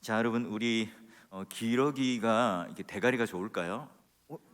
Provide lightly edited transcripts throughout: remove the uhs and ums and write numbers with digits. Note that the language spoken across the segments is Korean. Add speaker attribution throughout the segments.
Speaker 1: 자, 여러분, 우리 기러기가 이게 대가리가 좋을까요?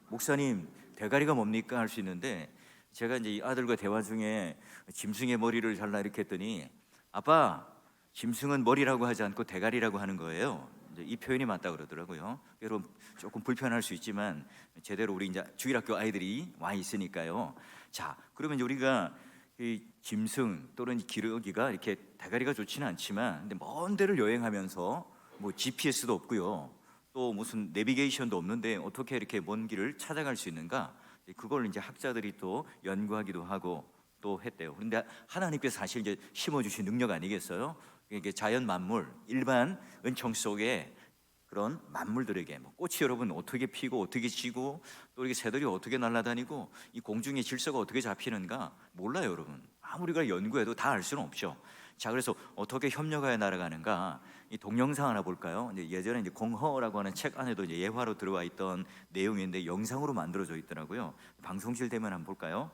Speaker 1: 목사님, 대가리가 뭡니까? 할 수 있는데, 제가 이제 이 아들과 대화 중에 짐승의 머리를 잘라 이렇게 했더니, 아빠, 짐승은 머리라고 하지 않고 대가리라고 하는 거예요. 이제 이 표현이 맞다 그러더라고요. 여러분, 조금 불편할 수 있지만 제대로 우리 이제 주일학교 아이들이 와 있으니까요. 자, 그러면 이제 우리가 이 짐승 또는 기러기가 이렇게 대가리가 좋지는 않지만, 근데 먼 데를 여행하면서 뭐 GPS도 없고요, 또 무슨 내비게이션도 없는데 어떻게 이렇게 먼 길을 찾아갈 수 있는가? 그걸 이제 학자들이 또 연구하기도 하고 또 했대요. 그런데 하나님께서 사실 이제 심어주신 능력 아니겠어요? 이게 자연 만물, 일반 은총 속에 그런 만물들에게 뭐 꽃이 여러분 어떻게 피고 어떻게 지고 또 이렇게 새들이 어떻게 날아다니고 이 공중의 질서가 어떻게 잡히는가 몰라요, 여러분. 아무리 가 연구해도 다 알 수는 없죠. 자, 그래서 어떻게 협력하여 날아가는가, 이 동영상 하나 볼까요? 이제 예전에 이제 공허라고 하는 책 안에도 이제 예화로 들어와 있던 내용인데 영상으로 만들어져 있더라고요. 방송실 되면 한번 볼까요?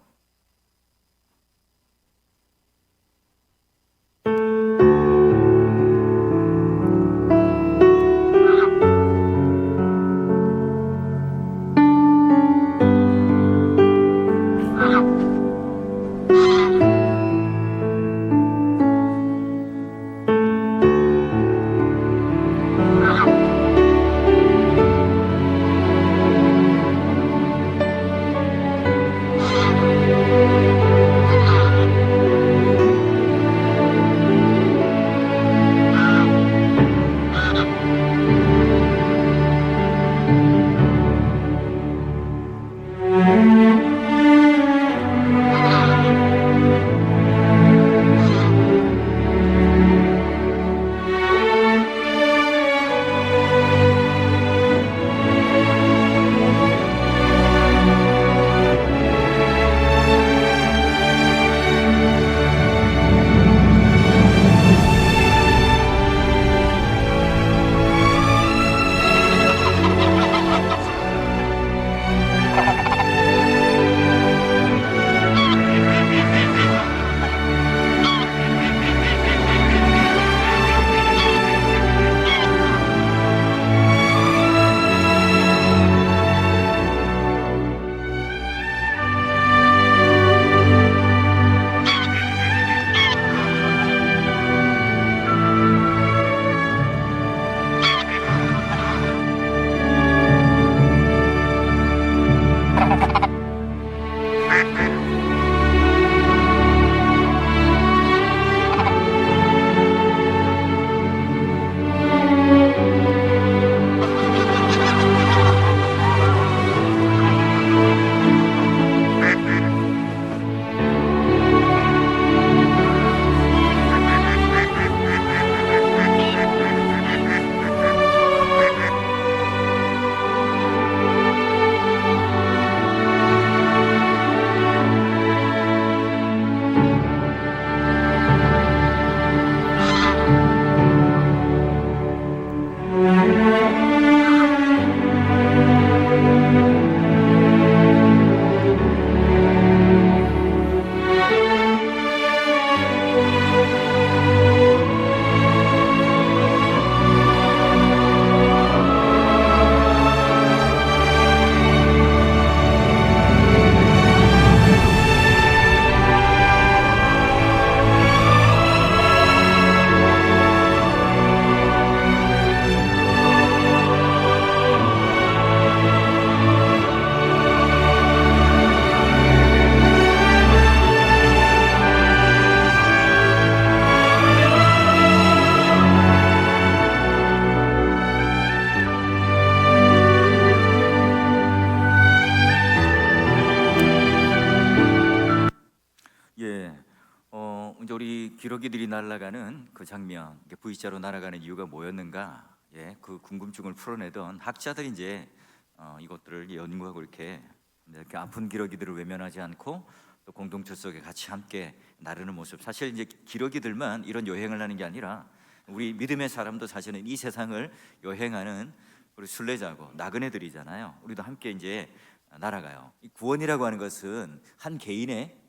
Speaker 1: 이제 우리 기러기들이 날아가는 그 장면, V자로 날아가는 이유가 뭐였는가? 그 궁금증을 풀어내던 학자들이 이제 이것들을 연구하고 이렇게 아픈 기러기들을 외면하지 않고 또 공동체 속에 같이 함께 나르는 모습. 사실 이제 기러기들만 이런 여행을 하는 게 아니라 우리 믿음의 사람도 사실은 이 세상을 여행하는 우리 순례자고 나그네들이잖아요. 우리도 함께 이제 날아가요. 이 구원이라고 하는 것은 한 개인의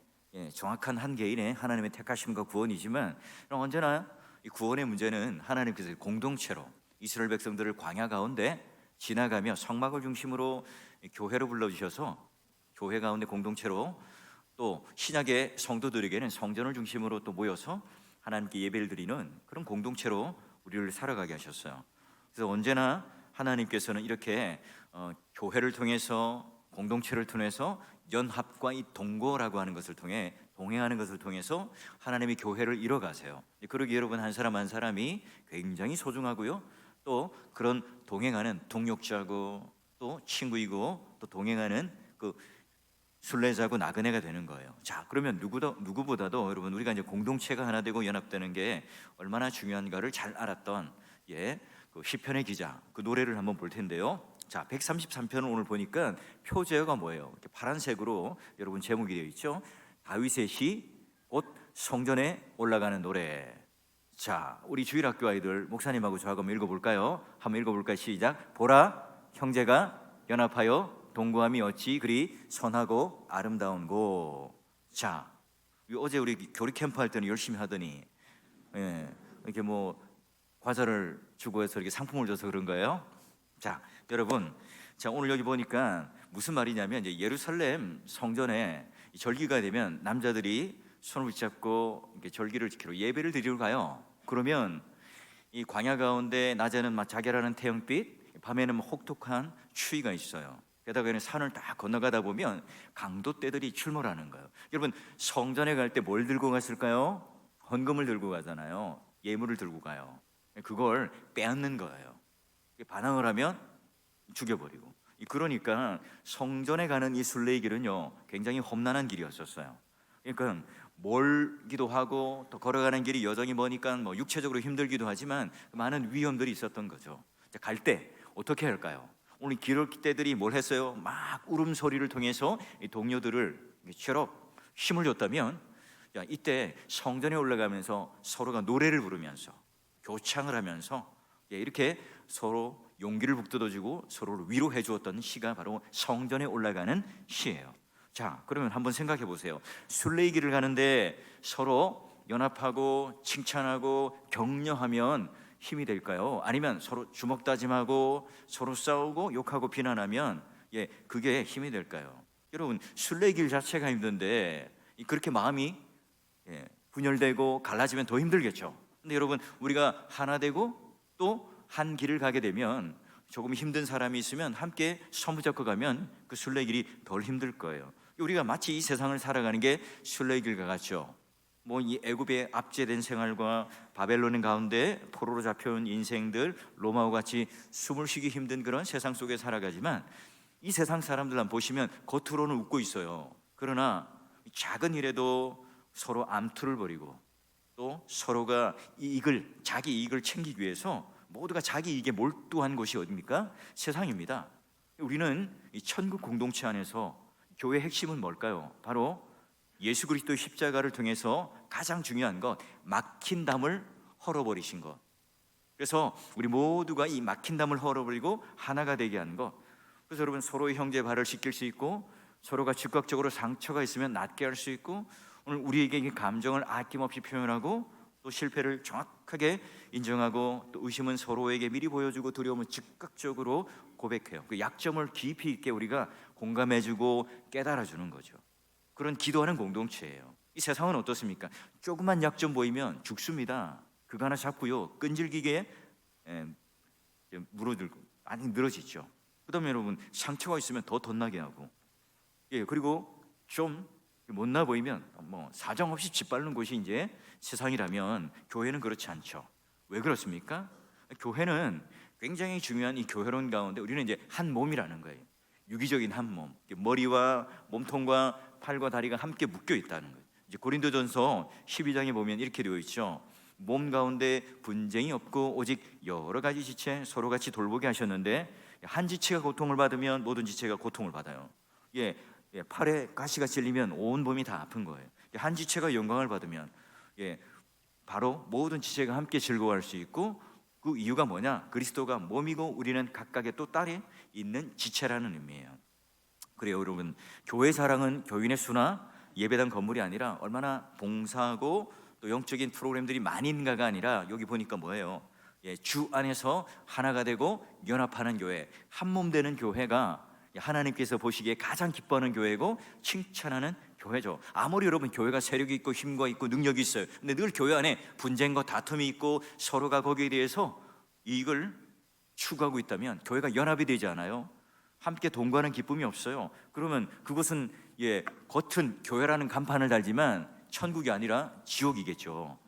Speaker 1: 정확한 한 개인의 하나님의 택하심과 구원이지만 언제나 이 구원의 문제는 하나님께서 공동체로 이스라엘 백성들을 광야 가운데 지나가며 성막을 중심으로 교회로 불러주셔서 교회 가운데 공동체로, 또 신약의 성도들에게는 성전을 중심으로 또 모여서 하나님께 예배를 드리는 그런 공동체로 우리를 살아가게 하셨어요. 그래서 언제나 하나님께서는 이렇게 교회를 통해서, 공동체를 통해서, 연합과 이 동거라고 하는 것을 통해, 동행하는 것을 통해서 하나님의 교회를 이뤄가세요. 그러기에 여러분 한 사람 한 사람이 굉장히 소중하고요, 또 그런 동행하는 동역자고 또 친구이고 또 동행하는 그 순례자고 나그네가 되는 거예요. 자, 그러면 누구보다도 여러분 우리가 이제 공동체가 하나 되고 연합되는 게 얼마나 중요한가를 잘 알았던 그 시편의 기자, 그 노래를 한번 볼 텐데요. 자, 133편을 오늘 보니까 표제어가 뭐예요? 이렇게 파란색으로 여러분 제목이 되어 있죠. 다윗의 시, 곧 성전에 올라가는 노래. 자, 우리 주일학교 아이들 목사님하고 저하고 한번 읽어볼까요? 한번 읽어볼까요? 시작. 보라, 형제가 연합하여 동거함이 어찌 그리 선하고 아름다운고. 자, 어제 우리 교리 캠프 할 때는 열심히 하더니 이렇게 뭐 과자를 주고 해서 이렇게 상품을 줘서 그런 거예요. 자, 여러분, 자, 오늘 여기 보니까 무슨 말이냐면 이제 예루살렘 성전에 절기가 되면 남자들이 손을 붙잡고 이렇게 절기를 지키러 예배를 드리러 가요. 그러면 이 광야 가운데 낮에는 막 자결하는 태양빛, 밤에는 혹독한 추위가 있어요. 게다가 산을 딱 건너가다 보면 강도떼들이 출몰하는 거예요. 여러분, 성전에 갈 때 뭘 들고 갔을까요? 헌금을 들고 가잖아요. 예물을 들고 가요. 그걸 빼앗는 거예요. 반항을 하면 죽여버리고. 그러니까 성전에 가는 이 순례의 길은요, 굉장히 험난한 길이었었어요. 그러니까 멀기도 하고 또 걸어가는 길이 여전히 머니까 뭐 육체적으로 힘들기도 하지만 많은 위험들이 있었던 거죠. 갈 때 어떻게 할까요? 오늘 기록대들이 뭘 했어요? 막 울음소리를 통해서 이 동료들을 취업 힘을 줬다면, 야, 이때 성전에 올라가면서 서로가 노래를 부르면서 교창을 하면서 이렇게 서로 용기를 북돋아주고 서로를 위로해 주었던 시가 바로 성전에 올라가는 시예요. 자, 그러면 한번 생각해 보세요. 순례의 길을 가는데 서로 연합하고 칭찬하고 격려하면 힘이 될까요? 아니면 서로 주먹다짐하고 서로 싸우고 욕하고 비난하면 그게 힘이 될까요? 여러분, 순례의 길 자체가 힘든데 그렇게 마음이 분열되고 갈라지면 더 힘들겠죠. 근데 여러분, 우리가 하나 되고 또 한 길을 가게 되면, 조금 힘든 사람이 있으면 함께 손붙잡고 가면 그 순례의 길이 덜 힘들 거예요. 우리가 마치 이 세상을 살아가는 게 순례의 길과 같죠. 뭐 이 애굽의 압제된 생활과 바벨론 가운데 포로로 잡혀온 인생들, 로마와 같이 숨을 쉬기 힘든 그런 세상 속에 살아가지만, 이 세상 사람들만 보시면 겉으로는 웃고 있어요. 그러나 작은 일에도 서로 암투를 벌이고 또 서로가 자기 이익을 챙기기 위해서 모두가 자기 이익에 몰두한 곳이 어디입니까? 세상입니다. 우리는 이 천국 공동체 안에서 교회의 핵심은 뭘까요? 바로 예수 그리스도의 십자가를 통해서 가장 중요한 것, 막힌 담을 헐어버리신 것. 그래서 우리 모두가 이 막힌 담을 헐어버리고 하나가 되게 하는 것. 그래서 여러분, 서로의 형제 발을 씻길 수 있고, 서로가 즉각적으로 상처가 있으면 낫게 할 수 있고, 오늘 우리에게 이 감정을 아낌없이 표현하고 또 실패를 정확하게 인정하고, 또 의심은 서로에게 미리 보여주고 두려움은 즉각적으로 고백해요. 그 약점을 깊이 있게 우리가 공감해주고 깨달아주는 거죠. 그런 기도하는 공동체예요. 이 세상은 어떻습니까? 조그만 약점 보이면 죽습니다. 그거 하나 잡고요, 끈질기게 물어들고 많이 늘어지죠. 그다음에 여러분, 상처가 있으면 더 덧나게 하고, 그리고 좀 못나 보이면 뭐 사정없이 짓밟는 곳이 이제 세상이라면, 교회는 그렇지 않죠. 왜 그렇습니까? 교회는 굉장히 중요한 이 교회론 가운데 우리는 이제 한 몸이라는 거예요. 유기적인 한 몸, 머리와 몸통과 팔과 다리가 함께 묶여 있다는 거예요. 이제 고린도전서 12장에 보면 이렇게 되어 있죠. 몸 가운데 분쟁이 없고 오직 여러 가지 지체 서로 같이 돌보게 하셨는데, 한 지체가 고통을 받으면 모든 지체가 고통을 받아요. 팔에 가시가 찔리면 온 몸이 다 아픈 거예요. 한 지체가 영광을 받으면 바로 모든 지체가 함께 즐거워할 수 있고, 그 이유가 뭐냐? 그리스도가 몸이고 우리는 각각의 또 딸이 있는 지체라는 의미예요. 그래요, 여러분, 교회 사랑은 교인의 수나 예배당 건물이 아니라 얼마나 봉사하고 또 영적인 프로그램들이 많이 있는가가 아니라, 여기 보니까 뭐예요? 주 안에서 하나가 되고 연합하는 교회, 한 몸 되는 교회가 하나님께서 보시기에 가장 기뻐하는 교회고 칭찬하는 교회죠. 아무리 여러분 교회가 세력이 있고 힘과 있고 능력이 있어요. 근데 늘 교회 안에 분쟁과 다툼이 있고 서로가 거기에 대해서 이익을 추구하고 있다면 교회가 연합이 되지 않아요. 함께 동거하는 기쁨이 없어요. 그러면 그것은 겉은 교회라는 간판을 달지만 천국이 아니라 지옥이겠죠.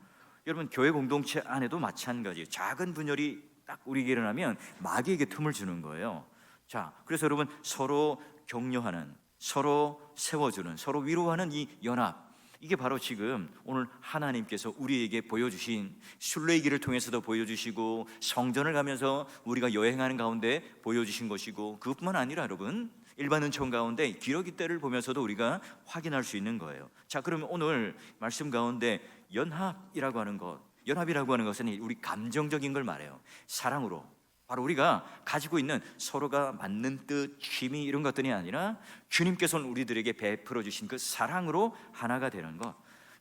Speaker 1: 여러분 교회 공동체 안에도 마찬가지예요. 작은 분열이 딱 우리에게 일어나면 마귀에게 틈을 주는 거예요. 자, 그래서 여러분 서로 격려하는, 서로 세워주는, 서로 위로하는 이 연합, 이게 바로 지금 오늘 하나님께서 우리에게 보여주신 순례기를 통해서도 보여주시고 성전을 가면서 우리가 여행하는 가운데 보여주신 것이고, 그것뿐만 아니라 여러분 일반 은총 가운데 기러기 때를 보면서도 우리가 확인할 수 있는 거예요. 자, 그러면 오늘 말씀 가운데 연합이라고 하는 것, 연합이라고 하는 것은 우리 감정적인 걸 말해요. 사랑으로, 바로 우리가 가지고 있는 서로가 맞는 뜻, 취미 이런 것들이 아니라 주님께서는 우리들에게 베풀어 주신 그 사랑으로 하나가 되는 것.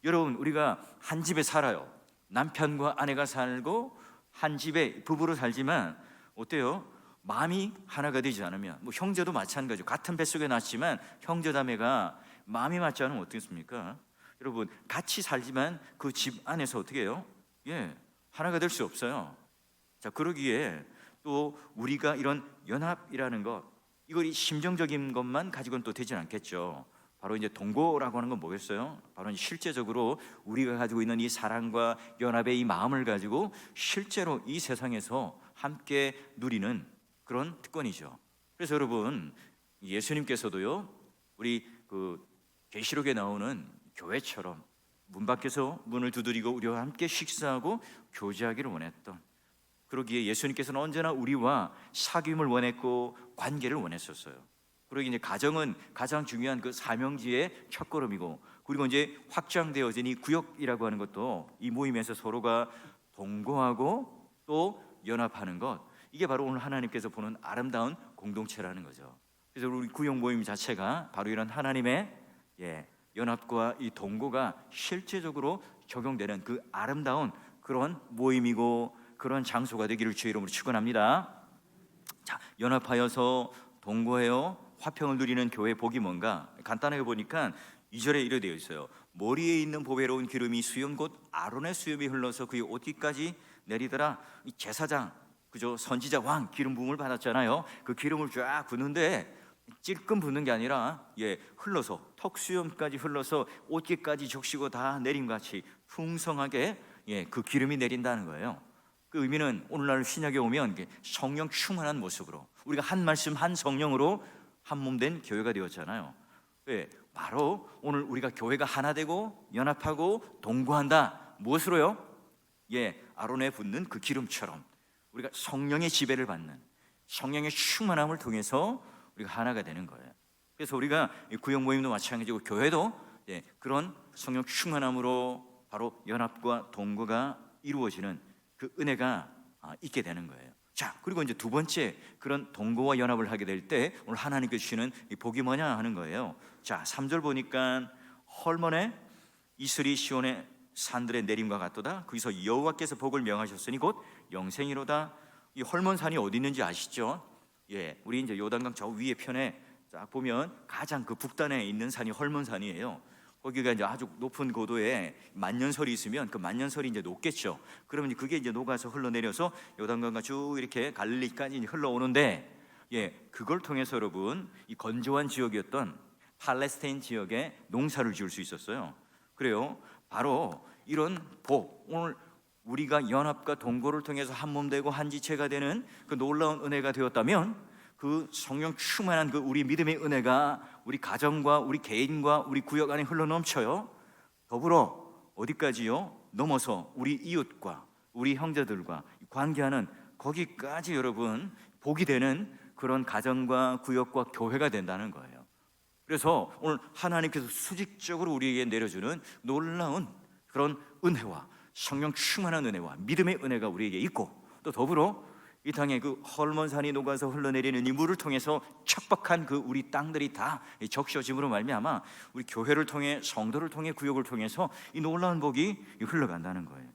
Speaker 1: 여러분 우리가 한 집에 살아요. 남편과 아내가 살고 한 집에 부부로 살지만 어때요? 마음이 하나가 되지 않으면, 뭐 형제도 마찬가지죠. 같은 뱃속에 났지만 형제자매가 마음이 맞지 않으면 어떻겠습니까? 여러분 같이 살지만 그 집 안에서 어떻게 해요? 하나가 될 수 없어요. 자, 그러기에 또 우리가 이런 연합이라는 것, 이걸 심정적인 것만 가지고는 또 되진 않겠죠. 바로 이제 동거라고 하는 건 뭐겠어요? 바로 이제 실제적으로 우리가 가지고 있는 이 사랑과 연합의 이 마음을 가지고 실제로 이 세상에서 함께 누리는 그런 특권이죠. 그래서 여러분 예수님께서도요, 우리 그 계시록에 나오는 교회처럼 문 밖에서 문을 두드리고 우리와 함께 식사하고 교제하기를 원했던, 그러기에 예수님께서는 언제나 우리와 사귐을 원했고 관계를 원했었어요. 그러기 이제 가정은 가장 중요한 그 사명지의 첫걸음이고, 그리고 이제 확장되어진 이 구역이라고 하는 것도 이 모임에서 서로가 동거하고 또 연합하는 것, 이게 바로 오늘 하나님께서 보는 아름다운 공동체라는 거죠. 그래서 우리 구역 모임 자체가 바로 이런 하나님의 연합과 이 동거가 실제적으로 적용되는 그 아름다운 그런 모임이고 그런 장소가 되기를 주의 이름으로 축원합니다. 자, 연합하여서 동거해요 화평을 누리는 교회 복이 뭔가? 간단하게 보니까 2절에 이래 되어 있어요. 머리에 있는 보배로운 기름이 수염 곧 아론의 수염이 흘러서 그의 옷깃까지 내리더라. 이 제사장, 그죠? 선지자 왕 기름 부음을 받았잖아요. 그 기름을 쫙 붓는데 찔끔 붓는 게 아니라 흘러서 턱 수염까지 흘러서 옷깃까지 적시고 다 내림같이 풍성하게 그 기름이 내린다는 거예요. 그 의미는 오늘날 신약에 오면 성령 충만한 모습으로 우리가 한 말씀 한 성령으로 한 몸 된 교회가 되었잖아요. 바로 오늘 우리가 교회가 하나 되고 연합하고 동거한다. 무엇으로요? 아론에 붓는 그 기름처럼 우리가 성령의 지배를 받는, 성령의 충만함을 통해서 우리가 하나가 되는 거예요. 그래서 우리가 구역 모임도 마찬가지고 교회도 그런 성령 충만함으로 바로 연합과 동거가 이루어지는 그 은혜가 있게 되는 거예요. 자, 그리고 이제 두 번째 그런 동거와 연합을 하게 될 때 오늘 하나님께서 주시는 이 복이 뭐냐 하는 거예요. 자, 3절 보니까 헐몬의 이슬이 시온의 산들의 내림과 같도다. 거기서 여호와께서 복을 명하셨으니 곧 영생이로다. 이 헐몬산이 어디 있는지 아시죠? 우리 이제 요단강 저 위에 편에 딱 보면 가장 그 북단에 있는 산이 헐몬산이에요. 거기가 이제 아주 높은 고도에 만년설이 있으면 그 만년설이 이제 녹겠죠. 그러면 그게 이제 녹아서 흘러내려서 요단강과 쭉 이렇게 갈릴리까지 흘러오는데, 그걸 통해서 여러분 이 건조한 지역이었던 팔레스타인 지역에 농사를 지을 수 있었어요. 그래요. 바로 이런 복, 오늘 우리가 연합과 동거를 통해서 한 몸 되고 한 지체가 되는 그 놀라운 은혜가 되었다면, 그 성령 충만한 그 우리 믿음의 은혜가 우리 가정과 우리 개인과 우리 구역 안에 흘러넘쳐요. 더불어 어디까지요? 넘어서 우리 이웃과 우리 형제들과 관계하는 거기까지 여러분 복이 되는 그런 가정과 구역과 교회가 된다는 거예요. 그래서 오늘 하나님께서 수직적으로 우리에게 내려주는 놀라운 그런 은혜와 성령 충만한 은혜와 믿음의 은혜가 우리에게 있고, 또 더불어 이 땅에 그 헐몬산이 녹아서 흘러내리는 이 물을 통해서 척박한 그 우리 땅들이 다 적셔짐으로 말미암아 우리 교회를 통해 성도를 통해 구역을 통해서 이 놀라운 복이 흘러간다는 거예요.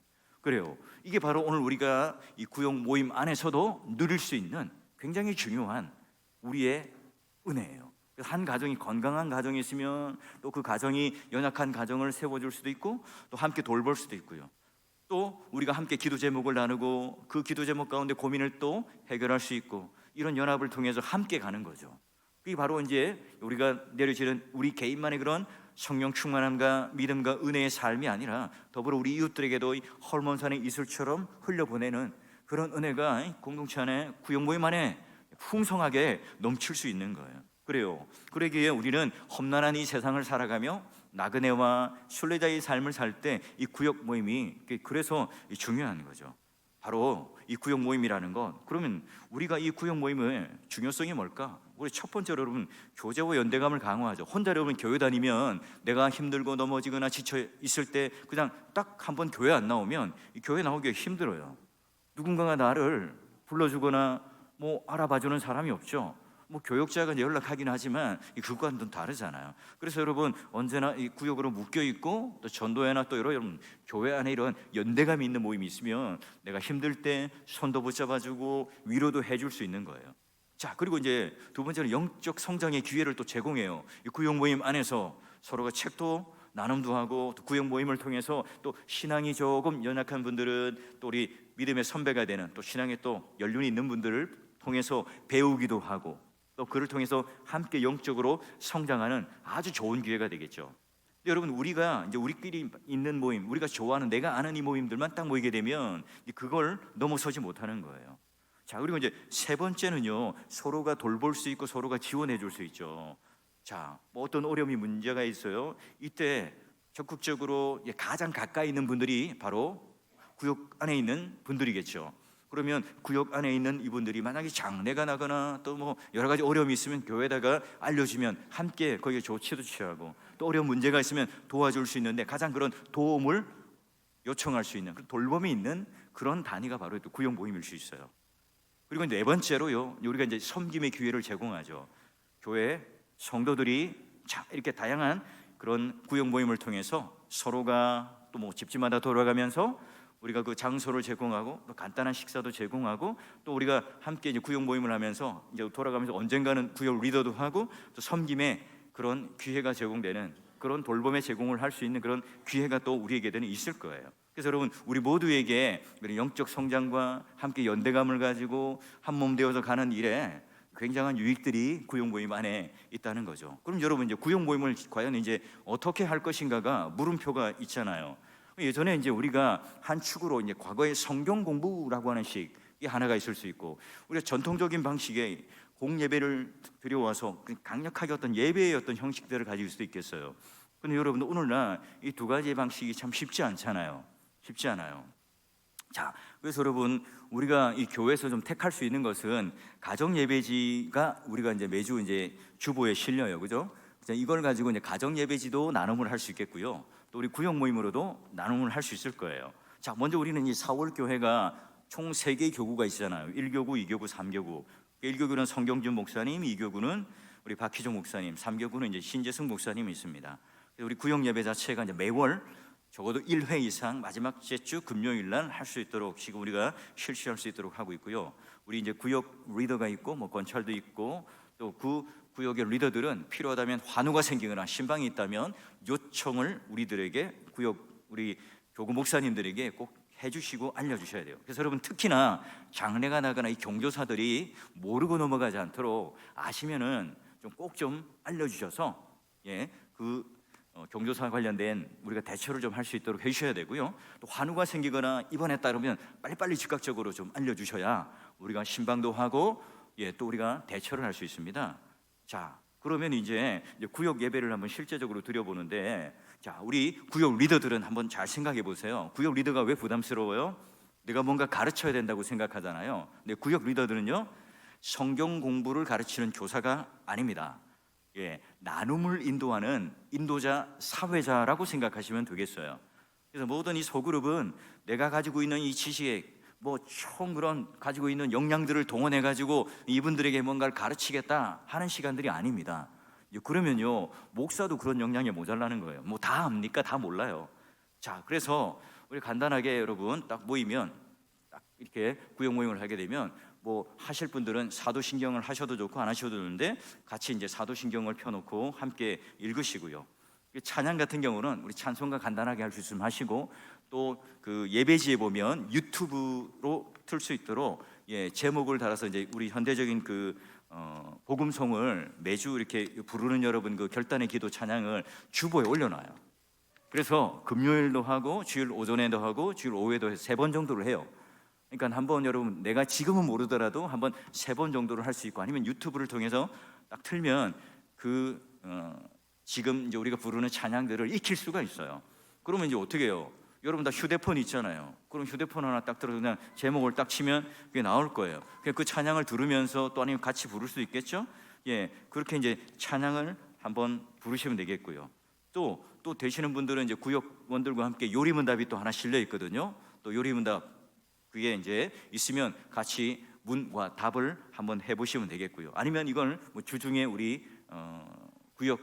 Speaker 1: 그래요. 이게 바로 오늘 우리가 이 구역 모임 안에서도 누릴 수 있는 굉장히 중요한 우리의 은혜예요. 한 가정이 건강한 가정이 있으면 또 그 가정이 연약한 가정을 세워줄 수도 있고 또 함께 돌볼 수도 있고요. 또 우리가 함께 기도 제목을 나누고 그 기도 제목 가운데 고민을 또 해결할 수 있고 이런 연합을 통해서 함께 가는 거죠. 그게 바로 이제 우리가 내려지는 우리 개인만의 그런 성령 충만함과 믿음과 은혜의 삶이 아니라 더불어 우리 이웃들에게도 헐몬산의 이슬처럼 흘려보내는 그런 은혜가 공동체 안에 구역 모임 안에 풍성하게 넘칠 수 있는 거예요. 그래요. 그러기에 우리는 험난한 이 세상을 살아가며 나그네와 순례자의 삶을 살 때 이 구역 모임이 그래서 중요한 거죠. 바로 이 구역 모임이라는 건, 그러면 우리가 이 구역 모임의 중요성이 뭘까? 우리 첫 번째로 여러분, 교제와 연대감을 강화하죠. 혼자 여러분 교회 다니면 내가 힘들고 넘어지거나 지쳐 있을 때 그냥 딱 한 번 교회 안 나오면 이 교회 나오기가 힘들어요. 누군가가 나를 불러주거나 뭐 알아봐주는 사람이 없죠. 뭐 교역자가 연락하긴 하지만 그것과는 다르잖아요. 그래서 여러분 언제나 이 구역으로 묶여 있고 또 전도회나 또 여러분 교회 안에 이런 연대감이 있는 모임이 있으면 내가 힘들 때 손도 붙잡아주고 위로도 해줄 수 있는 거예요. 자, 그리고 이제 두 번째는 영적 성장의 기회를 또 제공해요. 이 구역 모임 안에서 서로가 책도 나눔도 하고 또 구역 모임을 통해서 또 신앙이 조금 연약한 분들은 또 우리 믿음의 선배가 되는 또 신앙에 또 연륜이 있는 분들을 통해서 배우기도 하고 또 그를 통해서 함께 영적으로 성장하는 아주 좋은 기회가 되겠죠. 근데 여러분 우리가 이제 우리끼리 있는 모임, 우리가 좋아하는 내가 아는 이 모임들만 딱 모이게 되면 그걸 넘어서지 못하는 거예요. 자, 그리고 이제 세 번째는요, 서로가 돌볼 수 있고 서로가 지원해 줄 수 있죠. 자, 뭐 어떤 어려움이 문제가 있어요. 이때 적극적으로 가장 가까이 있는 분들이 바로 구역 안에 있는 분들이겠죠. 그러면 구역 안에 있는 이분들이 만약에 장례가 나거나 또 뭐 여러 가지 어려움이 있으면 교회에다가 알려주면 함께 거기에 조치도 취하고 또 어려운 문제가 있으면 도와줄 수 있는데 가장 그런 도움을 요청할 수 있는 돌봄이 있는 그런 단위가 바로 구역 모임일 수 있어요. 그리고 네 번째로요, 우리가 이제 섬김의 기회를 제공하죠. 교회 성도들이 이렇게 다양한 그런 구역 모임을 통해서 서로가 또 뭐 집집마다 돌아가면서 우리가 그 장소를 제공하고 또 간단한 식사도 제공하고 또 우리가 함께 이제 구역 모임을 하면서 이제 돌아가면서 언젠가는 구역 리더도 하고 또 섬김의 그런 기회가 제공되는 그런 돌봄의 제공을 할 수 있는 그런 기회가 또 우리에게는 있을 거예요. 그래서 여러분 우리 모두에게 영적 성장과 함께 연대감을 가지고 한 몸 되어서 가는 일에 굉장한 유익들이 구역 모임 안에 있다는 거죠. 그럼 여러분 이제 구역 모임을 과연 이제 어떻게 할 것인가가 물음표가 있잖아요. 예전에 이제 우리가 한 축으로 이제 과거에 성경 공부라고 하는 식이 하나가 있을 수 있고 우리가 전통적인 방식의 공예배를 드려와서 강력하게 어떤 예배의 어떤 형식들을 가질 수도 있겠어요. 근데 여러분 오늘날 이 두 가지의 방식이 참 쉽지 않잖아요. 쉽지 않아요. 자, 그래서 여러분 우리가 이 교회에서 좀 택할 수 있는 것은 가정 예배지가 우리가 이제 매주 이제 주보에 실려요, 그죠? 이걸 가지고 이제 가정 예배지도 나눔을 할 수 있겠고요. 또 우리 구역 모임으로도 나눔을 할 수 있을 거예요. 자, 먼저 우리는 이 사월 교회가 총 3개의 교구가 있잖아요. 1교구, 2교구, 3교구. 1교구는 성경준 목사님, 2교구는 우리 박희종 목사님, 3교구는 이제 신재승 목사님이 있습니다. 우리 구역 예배 자체가 이제 매월 적어도 1회 이상 마지막 주 금요일 날 할 수 있도록 지금 우리가 실시할 수 있도록 하고 있고요. 우리 이제 구역 리더가 있고 뭐 권찰도 있고 또 그 구역의 리더들은 필요하다면 환우가 생기거나 신방이 있다면 요청을 우리들에게 구역 우리 교구 목사님들에게 꼭 해주시고 알려주셔야 돼요. 그래서 여러분 특히나 장례가 나거나 이 경조사들이 모르고 넘어가지 않도록 아시면은 좀 꼭 좀 알려주셔서 그 경조사 관련된 우리가 대처를 좀 할 수 있도록 해주셔야 되고요. 또 환우가 생기거나 입원했다 그러면 빨리빨리 즉각적으로 좀 알려주셔야 우리가 신방도 하고 또 우리가 대처를 할 수 있습니다. 자, 그러면 이제 구역 예배를 한번 실제적으로 드려보는데, 자, 우리 구역 리더들은 한번 잘 생각해 보세요. 구역 리더가 왜 부담스러워요? 내가 뭔가 가르쳐야 된다고 생각하잖아요. 근데 구역 리더들은요, 성경 공부를 가르치는 교사가 아닙니다. 나눔을 인도하는 인도자, 사회자라고 생각하시면 되겠어요. 그래서 모든 이 소그룹은 내가 가지고 있는 이 지식에 총 그런 가지고 있는 역량들을 동원해 가지고 이분들에게 뭔가를 가르치겠다 하는 시간들이 아닙니다. 그러면요 목사도 그런 역량이 모자라는 거예요. 다 압니까? 다 몰라요. 자, 그래서 우리 간단하게 여러분 딱 모이면 딱 이렇게 구역 모임을 하게 되면 뭐 하실 분들은 사도신경을 하셔도 좋고 안 하셔도 되는데 같이 이제 사도신경을 펴놓고 함께 읽으시고요. 찬양 같은 경우는 우리 찬송가 간단하게 할 수 있으면 하시고, 또 그 예배지에 보면 유튜브로 틀 수 있도록 제목을 달아서 이제 우리 현대적인 그 복음송을 매주 이렇게 부르는 여러분 그 결단의 기도 찬양을 주보에 올려놔요. 그래서 금요일도 하고 주일 오전에도 하고 주일 오후에도 해서 3번 정도를 해요. 그러니까 한번 여러분 내가 지금은 모르더라도 한번 3번 정도를 할 수 있고, 아니면 유튜브를 통해서 딱 틀면 지금 이제 우리가 부르는 찬양들을 익힐 수가 있어요. 그러면 이제 어떻게 해요? 여러분 다 휴대폰 있잖아요. 그럼 휴대폰 하나 딱 들어서 그냥 제목을 딱 치면 그게 나올 거예요. 그냥 그 찬양을 들으면서 또 아니면 같이 부를 수 있겠죠? 그렇게 이제 찬양을 한번 부르시면 되겠고요. 또 되시는 분들은 이제 구역원들과 함께 요리문답이 또 하나 실려 있거든요. 또 요리문답 그게 이제 있으면 같이 문과 답을 한번 해보시면 되겠고요. 아니면 이걸 뭐 주중에 우리 구역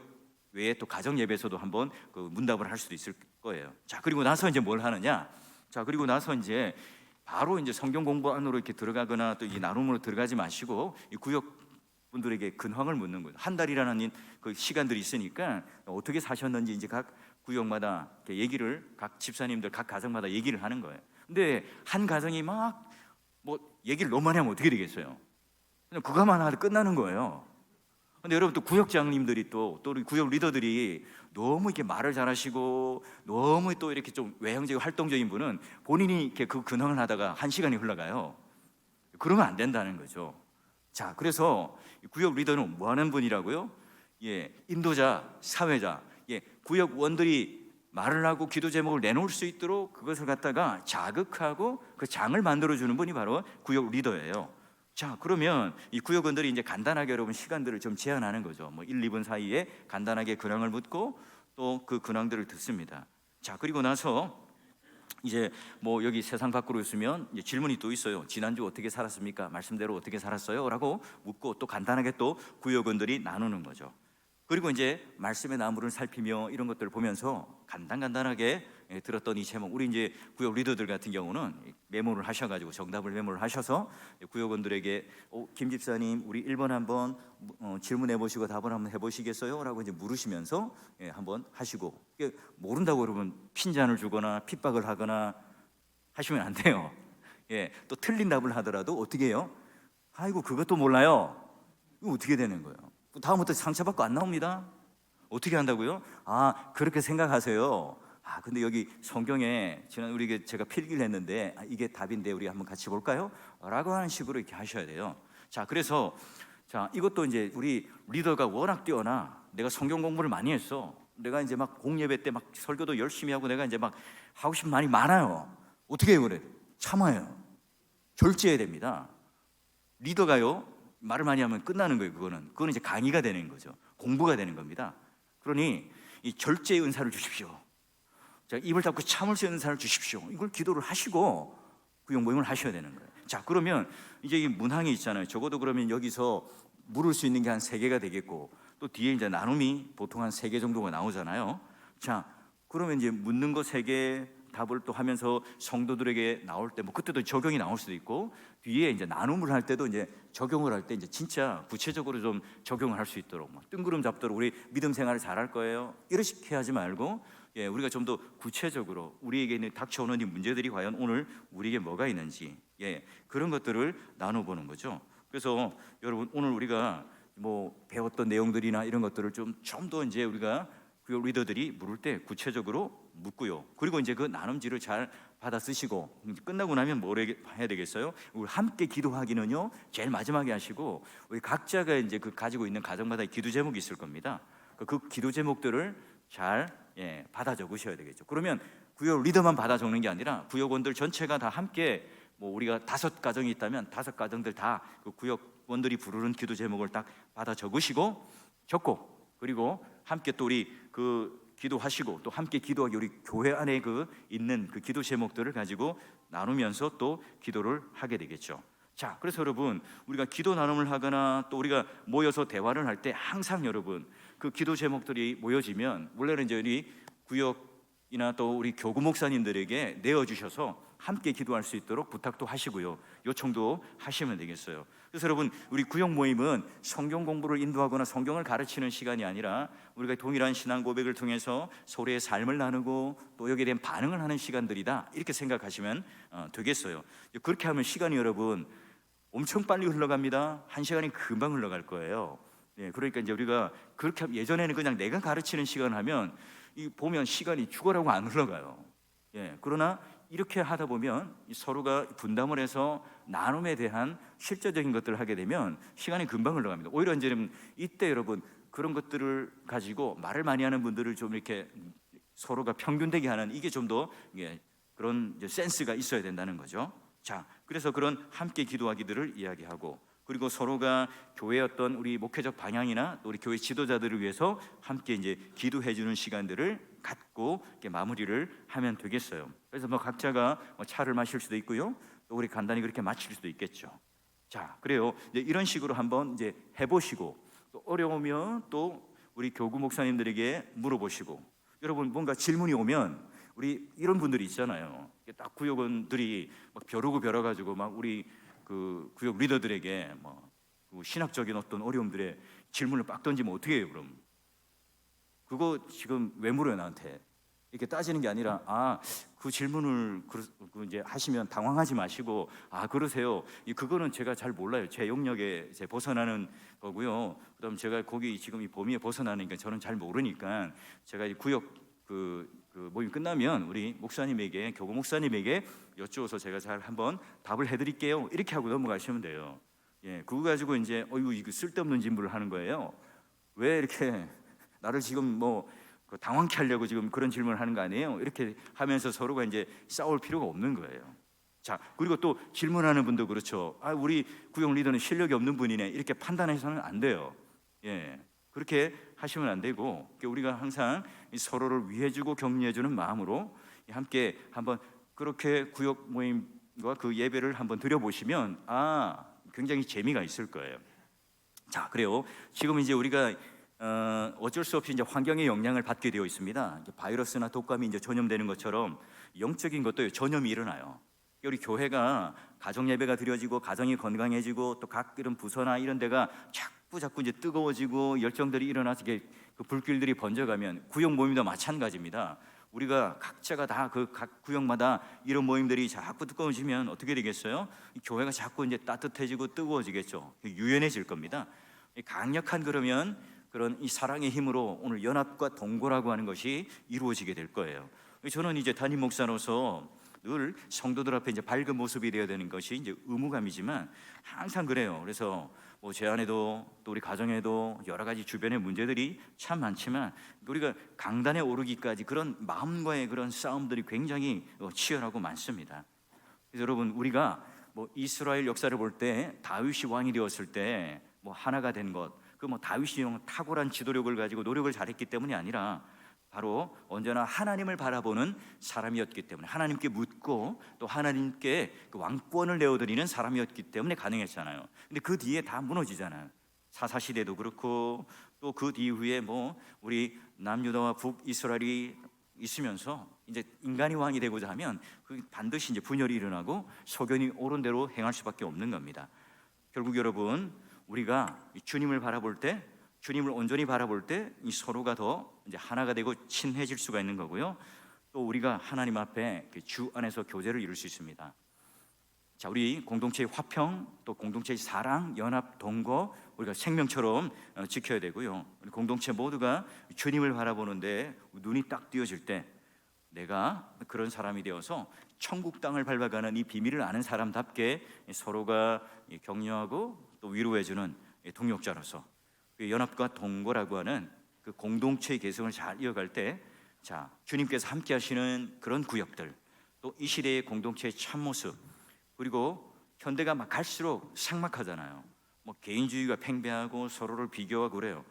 Speaker 1: 외에 또 가정 예배에서도 한번 그 문답을 할 수도 있을 거예요. 자, 그리고 나서 이제 뭘 하느냐? 자, 그리고 나서 이제 바로 이제 성경 공부 안으로 이렇게 들어가거나 또 이 나눔으로 들어가지 마시고 이 구역 분들에게 근황을 묻는 거예요. 한 달이라는 그 시간들이 있으니까 어떻게 사셨는지 이제 각 구역마다 얘기를, 각 집사님들 각 가정마다 얘기를 하는 거예요. 근데 한 가정이 막 뭐 얘기를 너무 많이 하면 어떻게 되겠어요? 그냥 그거만 하도 끝나는 거예요. 근데 여러분 또 구역장님들이 또 우리 구역 리더들이 너무 이렇게 말을 잘하시고 너무 또 이렇게 좀 외향적이고 활동적인 분은 본인이 이렇게 그 근황을 하다가 1시간이 흘러가요. 그러면 안 된다는 거죠. 자, 그래서 구역 리더는 뭐 하는 분이라고요? 인도자, 사회자, 구역원들이 말을 하고 기도 제목을 내놓을 수 있도록 그것을 갖다가 자극하고 그 장을 만들어주는 분이 바로 구역 리더예요. 자, 그러면 이 구역원들이 이제 간단하게 여러분 시간들을 좀 제한하는 거죠. 뭐 1, 2분 사이에 간단하게 근황을 묻고 또 그 근황들을 듣습니다. 자, 그리고 나서 이제 뭐 여기 세상 밖으로 있으면 이제 질문이 또 있어요. 지난주 어떻게 살았습니까? 말씀대로 어떻게 살았어요? 라고 묻고 또 간단하게 또 구역원들이 나누는 거죠. 그리고 이제 말씀의 나무를 살피며 이런 것들을 보면서 간단하게 들었던 이 제목, 우리 이제 구역 리더들 같은 경우는 메모를 하셔가지고 정답을 메모를 하셔서 구역원들에게 김 집사님 우리 1번 한번 질문해 보시고 답을 한번 해보시겠어요? 라고 이제 물으시면서 한번 하시고, 모른다고 그러면 핀잔을 주거나 핍박을 하거나 하시면 안 돼요. 또 틀린 답을 하더라도 어떻게 해요? 아이고 그것도 몰라요. 이거 어떻게 되는 거예요? 다음부터 상처받고 안 나옵니다. 어떻게 한다고요? 아, 그렇게 생각하세요. 아, 근데 여기 성경에 지난 우리 제가 필기를 했는데 이게 답인데 우리 한번 같이 볼까요? 라고 하는 식으로 이렇게 하셔야 돼요. 자, 그래서 자, 이것도 이제 우리 리더가 워낙 뛰어나 내가 성경 공부를 많이 했어. 내가 이제 막 공예배 때 막 설교도 열심히 하고 내가 이제 막 하고 싶은 말이 많아요. 어떻게 해요? 그래? 참아요. 절제해야 됩니다. 리더가요 말을 많이 하면 끝나는 거예요. 그거는 이제 강의가 되는 거죠. 공부가 되는 겁니다. 그러니 이 절제의 은사를 주십시오. 자, 입을 닫고 참을 수 있는 은사를 주십시오. 이걸 기도를 하시고 구역 모임을 하셔야 되는 거예요. 자, 그러면 이제 이 문항이 있잖아요. 적어도 그러면 여기서 물을 수 있는 게 한 3개가 되겠고, 또 뒤에 이제 나눔이 보통 한 3개 정도가 나오잖아요. 자, 그러면 이제 묻는 거 3개 답을 또 하면서 성도들에게 나올 때 뭐 그때도 적용이 나올 수도 있고, 뒤에 이제 나눔을 할 때도 이제 적용을 할 때 이제 진짜 구체적으로 좀 적용을 할 수 있도록 뭐 뜬구름 잡도록 우리 믿음 생활을 잘할 거예요. 이렇게 하지 말고 우리가 좀 더 구체적으로 우리에게 닥쳐오는 이 문제들이 과연 오늘 우리에게 뭐가 있는지 그런 것들을 나눠보는 거죠. 그래서 여러분 오늘 우리가 뭐 배웠던 내용들이나 이런 것들을 좀 더 이제 우리가 구역 리더들이 물을 때 구체적으로 묻고요. 그리고 이제 그 나눔지를 잘 받아 쓰시고 끝나고 나면 뭘 해야 되겠어요? 우리 함께 기도하기는요 제일 마지막에 하시고, 우리 각자가 이제 그 가지고 있는 가정마다 기도 제목이 있을 겁니다. 그 기도 제목들을 잘 받아 적으셔야 되겠죠. 그러면 구역 리더만 받아 적는 게 아니라 구역원들 전체가 다 함께, 뭐 우리가 5가정이 있다면 5가정들 다 그 구역원들이 부르는 기도 제목을 딱 받아 적고 그리고 함께 또 우리 그 기도하시고 또 함께 기도하기, 우리 교회 안에 그 있는 그 기도 제목들을 가지고 나누면서 또 기도를 하게 되겠죠. 자, 그래서 여러분 우리가 기도 나눔을 하거나 또 우리가 모여서 대화를 할 때 항상 여러분 그 기도 제목들이 모여지면, 원래는 이제 우리 구역 이나 또 우리 교구 목사님들에게 내어주셔서 함께 기도할 수 있도록 부탁도 하시고요, 요청도 하시면 되겠어요. 그래서 여러분, 우리 구역 모임은 성경 공부를 인도하거나 성경을 가르치는 시간이 아니라 우리가 동일한 신앙 고백을 통해서 서로의 삶을 나누고 또 여기에 대한 반응을 하는 시간들이다, 이렇게 생각하시면 되겠어요. 그렇게 하면 시간이 여러분 엄청 빨리 흘러갑니다. 1시간이 금방 흘러갈 거예요. 그러니까 이제 우리가 그렇게 하면, 예전에는 그냥 내가 가르치는 시간 하면 이 보면 시간이 죽어라고 안 흘러가요. 그러나 이렇게 하다 보면 서로가 분담을 해서 나눔에 대한 실제적인 것들을 하게 되면 시간이 금방 흘러갑니다. 오히려 이제는 이때 여러분 그런 것들을 가지고 말을 많이 하는 분들을 좀 이렇게 서로가 평균되게 하는, 이게 좀 더 그런 센스가 있어야 된다는 거죠. 자, 그래서 그런 함께 기도하기들을 이야기하고, 그리고 서로가 교회의 어떤 우리 목회적 방향이나 또 우리 교회 지도자들을 위해서 함께 이제 기도해 주는 시간들을 갖고 이렇게 마무리를 하면 되겠어요. 그래서 뭐 각자가 차를 마실 수도 있고요, 또 우리 간단히 그렇게 마칠 수도 있겠죠. 자, 그래요. 이제 이런 식으로 한번 이제 해보시고, 또 어려우면 또 우리 교구 목사님들에게 물어보시고, 여러분 뭔가 질문이 오면 우리 이런 분들이 있잖아요. 딱 구역원들이 막 벼르고 막 우리 그 구역 리더들에게 뭐 신학적인 어떤 어려움들에 질문을 빡 던지면 어떻게 해요? 그럼 그거 지금 왜 물어요 나한테? 이렇게 따지는 게 아니라, 그 질문을 이제 하시면 당황하지 마시고, 그러세요, 그거는 제가 잘 몰라요, 제 영역에 벗어나는 거고요. 그다음 제가 거기 지금 이 범위에 벗어나니까 저는 잘 모르니까 제가 이 구역 그 모임 끝나면 우리 목사님에게, 교구 목사님에게 여쭈어서 제가 잘 한번 답을 해드릴게요, 이렇게 하고 넘어가시면 돼요. 그거 가지고 이제 이거 쓸데없는 질문을 하는 거예요. 왜 이렇게 나를 지금 뭐 당황케 하려고 지금 그런 질문을 하는 거 아니에요? 이렇게 하면서 서로가 이제 싸울 필요가 없는 거예요. 자, 그리고 또 질문하는 분도 그렇죠. 우리 구역 리더는 실력이 없는 분이네, 이렇게 판단해서는 안 돼요. 그렇게 하시면 안 되고, 우리가 항상 서로를 위해주고 격려해주는 마음으로 함께 한번 그렇게 구역 모임과 그 예배를 한번 드려보시면 굉장히 재미가 있을 거예요. 자, 그래요. 지금 이제 우리가 어쩔 수 없이 이제 환경의 영향을 받게 되어 있습니다. 바이러스나 독감이 이제 전염되는 것처럼 영적인 것도 전염이 일어나요. 우리 교회가 가정 예배가 드려지고 가정이 건강해지고 또 각 이런 부서나 이런 데가 자꾸 이제 뜨거워지고 열정들이 일어나서 그 불길들이 번져가면 구역 모임도 마찬가지입니다. 우리가 각자가 다 그 각 구역마다 이런 모임들이 자꾸 뜨거워지면 어떻게 되겠어요? 교회가 자꾸 이제 따뜻해지고 뜨거워지겠죠. 유연해질 겁니다. 강력한 그러면 그런 이 사랑의 힘으로 오늘 연합과 동거라고 하는 것이 이루어지게 될 거예요. 저는 이제 담임 목사로서 늘 성도들 앞에 이제 밝은 모습이 되어야 되는 것이 이제 의무감이지만 항상 그래요. 그래서 뭐 제 안에도 또 우리 가정에도 여러 가지 주변의 문제들이 참 많지만 우리가 강단에 오르기까지 그런 마음과의 그런 싸움들이 굉장히 치열하고 많습니다. 그래서 여러분, 우리가 뭐 이스라엘 역사를 볼 때 다윗이 왕이 되었을 때 뭐 하나가 된 것, 그 뭐 다윗이 탁월한 지도력을 가지고 노력을 잘했기 때문이 아니라 바로 언제나 하나님을 바라보는 사람이었기 때문에, 하나님께 묻고 또 하나님께 그 왕권을 내어드리는 사람이었기 때문에 가능했잖아요. 근데 그 뒤에 다 무너지잖아요. 사사시대도 그렇고 또 그 이후에 뭐 우리 남유다와 북이스라엘이 있으면서 이제 인간이 왕이 되고자 하면 그 반드시 이제 분열이 일어나고 소견이 옳은 대로 행할 수밖에 없는 겁니다. 결국 여러분, 우리가 주님을 바라볼 때, 주님을 온전히 바라볼 때 이 서로가 더 이제 하나가 되고 친해질 수가 있는 거고요. 또 우리가 하나님 앞에 주 안에서 교제를 이룰 수 있습니다. 자, 우리 공동체의 화평, 또 공동체의 사랑, 연합, 동거, 우리가 생명처럼 지켜야 되고요. 우리 공동체 모두가 주님을 바라보는데 눈이 딱 띄어질 때 내가 그런 사람이 되어서 천국 땅을 밟아가는 이 비밀을 아는 사람답게 서로가 격려하고 또 위로해주는 동역자로서 연합과 동거라고 하는 그 공동체의 개성을 잘 이어갈 때, 자, 주님께서 함께 하시는 그런 구역들, 또 이 시대의 공동체의 참모습, 그리고 현대가 막 갈수록 삭막하잖아요. 뭐 개인주의가 팽배하고 서로를 비교하고 그래요.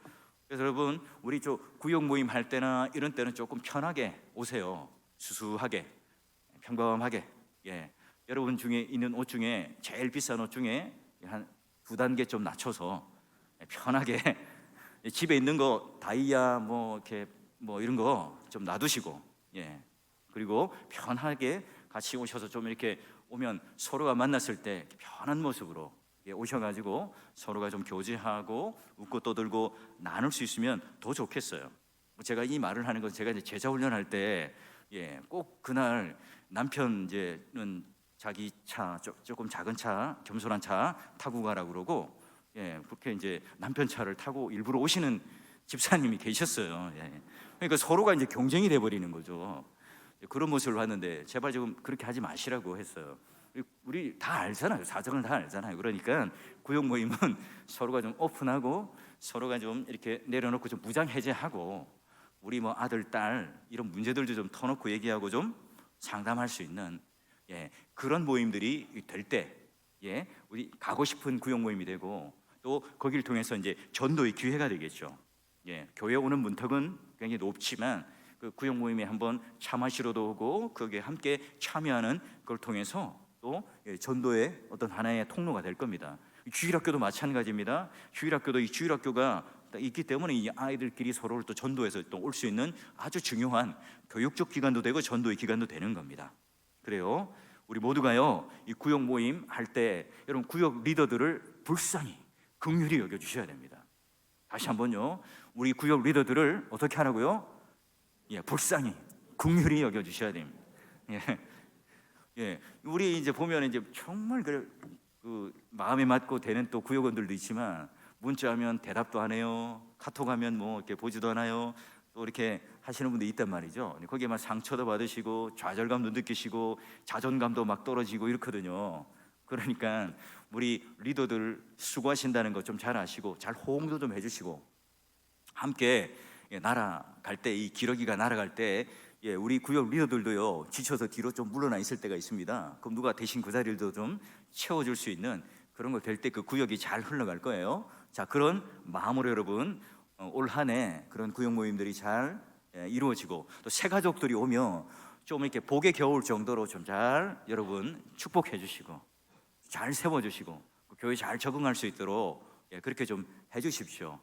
Speaker 1: 그래서 여러분, 우리 구역 모임 할 때나 이런 때는 조금 편하게 오세요. 수수하게, 평범하게. 여러분 중에 있는 옷 중에 제일 비싼 옷 중에 한 2단계 좀 낮춰서 편하게 집에 있는 거 다이아 뭐 이렇게 뭐 이런 거 좀 놔두시고, 그리고 편하게 같이 오셔서 좀 이렇게 오면 서로가 만났을 때 편한 모습으로 오셔가지고 서로가 좀 교제하고 웃고 떠들고 나눌 수 있으면 더 좋겠어요. 제가 이 말을 하는 건 제가 이제 제자 훈련할 때 꼭 그날 남편 이제는 자기 차 조금 작은 차, 겸손한 차 타고 가라고 그러고 그렇게 이제 남편 차를 타고 일부러 오시는 집사님이 계셨어요. 그러니까 서로가 이제 경쟁이 돼 버리는 거죠. 그런 모습을 봤는데 제발 좀 그렇게 하지 마시라고 했어요. 우리 다 알잖아요. 사정을 다 알잖아요. 그러니까 구역 모임은 서로가 좀 오픈하고 서로가 좀 이렇게 내려놓고 좀 무장 해제하고 우리 뭐 아들, 딸 이런 문제들도 좀 터놓고 얘기하고 좀 상담할 수 있는 그런 모임들이 될 때 우리 가고 싶은 구역 모임이 되고 또 거기를 통해서 이제 전도의 기회가 되겠죠. 교회 오는 문턱은 굉장히 높지만 그 구역 모임에 한번 참하시러도 오고 거기에 함께 참여하는 걸 통해서 또 전도의 어떤 하나의 통로가 될 겁니다. 주일학교도 마찬가지입니다. 주일학교도 이 주일학교가 있기 때문에 이 아이들끼리 서로를 또 전도해서 또 올 수 있는 아주 중요한 교육적 기관도 되고 전도의 기관도 되는 겁니다. 그래요. 우리 모두가요 이 구역 모임 할 때 여러분 구역 리더들을 불쌍히 긍휼히 여겨 주셔야 됩니다. 다시 한번요, 우리 구역 리더들을 어떻게 하라고요? 불쌍히 긍휼히 여겨 주셔야 됩니다. 우리 이제 보면 이제 정말 그 마음에 맞고 되는 또 구역원들도 있지만 문자하면 대답도 안 해요. 카톡하면 뭐 이렇게 보지도 않아요. 또 이렇게 하시는 분도 있단 말이죠. 거기에 막 상처도 받으시고 좌절감도 느끼시고 자존감도 막 떨어지고 이렇거든요. 그러니까 우리 리더들 수고하신다는 거 좀 잘 아시고 잘 호응도 좀 해주시고 함께 날아갈 때 이 기러기가 날아갈 때 우리 구역 리더들도요 지쳐서 뒤로 좀 물러나 있을 때가 있습니다. 그럼 누가 대신 그 자리를 좀 채워줄 수 있는 그런 거 될 때 그 구역이 잘 흘러갈 거예요. 자, 그런 마음으로 여러분 올 한 해 그런 구역 모임들이 잘 이루어지고 또 새 가족들이 오면 좀 이렇게 복에 겨울 정도로 좀 잘 여러분 축복해 주시고 잘 세워주시고 교회 잘 적응할 수 있도록 그렇게 좀 해주십시오.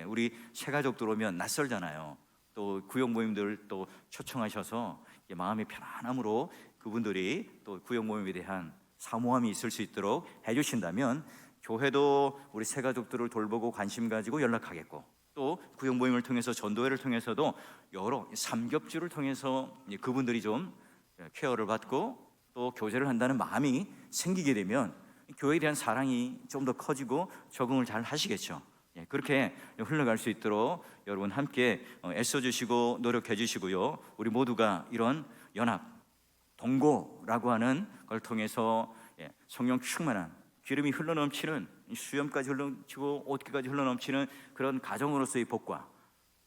Speaker 1: 우리 새 가족들 오면 낯설잖아요. 또 구역 모임들 또 초청하셔서 마음의 편안함으로 그분들이 또 구역 모임에 대한 사모함이 있을 수 있도록 해주신다면 교회도 우리 새 가족들을 돌보고 관심 가지고 연락하겠고 또 구역 모임을 통해서 전도회를 통해서도 여러 삼겹주를 통해서 그분들이 좀 케어를 받고 또 교제를 한다는 마음이 생기게 되면 교회에 대한 사랑이 좀 더 커지고 적응을 잘 하시겠죠. 그렇게 흘러갈 수 있도록 여러분 함께 애써주시고 노력해 주시고요. 우리 모두가 이런 연합, 동고라고 하는 걸 통해서 성령 충만한 기름이 흘러넘치는 수염까지 흘러넘치고 옷까지 흘러넘치는 그런 가정으로서의 복과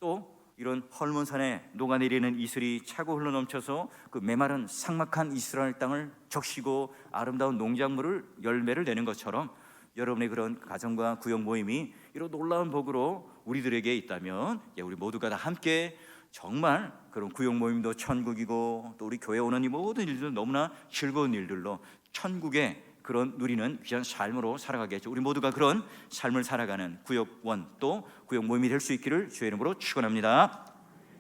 Speaker 1: 또 이런 헐몬산에 녹아내리는 이슬이 차고 흘러넘쳐서 그 메마른 삭막한 이스라엘 땅을 적시고 아름다운 농작물을 열매를 내는 것처럼 여러분의 그런 가정과 구역 모임이 이런 놀라운 복으로 우리들에게 있다면 우리 모두가 다 함께 정말 그런 구역 모임도 천국이고 또 우리 교회 오는 이 모든 일들은 너무나 즐거운 일들로 천국의 그런 누리는 귀한 삶으로 살아가겠죠. 우리 모두가 그런 삶을 살아가는 구역원 또 구역 모임이 될 수 있기를 주의 이름으로 축원합니다.